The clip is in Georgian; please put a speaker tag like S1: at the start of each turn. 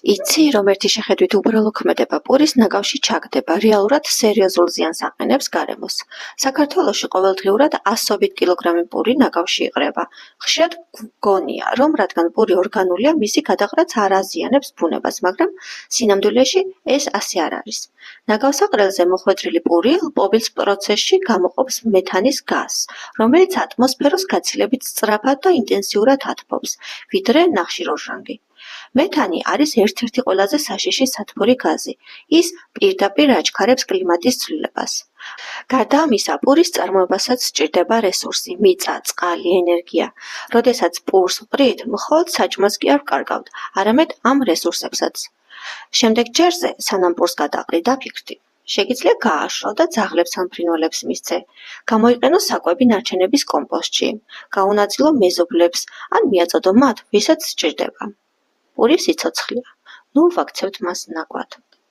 S1: იცი, რომ ერთი შეხედვით უბრალო ქმედება პურის ნაგავში ჩაგდება, რეალურად სერიოზულ ზიანს აყენებს გარემოს. საქართველოში ყოველდღიურად ასობით კილოგრამი პური ნაგავში იყრება. ხშირად გონია, რომ რადგან პური ორგანულია, მისი გადაყრაც არ აზიანებს ბუნებას, მაგრამ სინამდვილეში ეს ასე არ არის. ნაგავსაყრელზე მოხვედრილი პური ლპობის პროცესში გამოყოფს მეთანის გაზს, რომელიც ატმოსფეროს გაცილებით სწრაფად და ინტენსიურად ათბობს, ვიდრე ნახშირორჟანგი. მეთანი არის ერთ-ერთი ყველაზე საშიში სათბური გაზი. ის პირდაპირ აჩქარებს კლიმატის ცვლილებას. გარდა ამისა, პურის წარმოებასაც სჭირდება რესურსი, მიწა, წყალი, ენერგია. როდესაც პურს ვყრით, მხოლოდ საჭმელს კი არ ვკარგავთ, არამედ ამ რესურსებსაც. შემდეგ ჯერზე, სანამ პურს გადაყრი, დაფიქრდი. შეგიძლია გააშრო და ძაღლებს ან ფრინველებს მისცე. გამოიყენო საკვები ნარჩენების კომპოსტში. გაუნაწილო მეზობლებს, ან მიაწოდო მათ, ვისაც სჭირდება. პური სიცოცხლეა. ნუ ვაქცევთ მას ნაგვად.